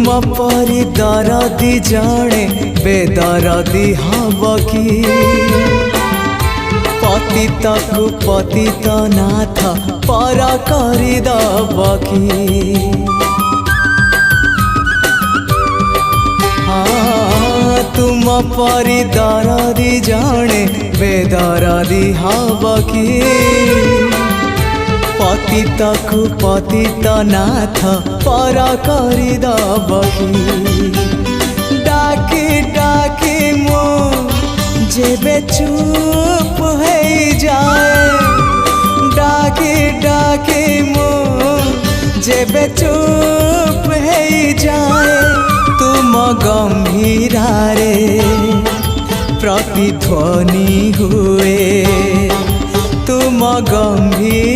परी दरदी जणे बेदरदी हब कि पतित को पतित नाथ पर करदब कि हाँ तुम परी दरदी जणे बेदरदी हब कि पतित को पतित नाथ पर करदब कि डाकी डाकी मो जेबे चुप हो जाए डाकी डाकी मो जेबे चुप हो जाए तुम गंभीरारे प्रतिध्वनि हुए तुम गंभीर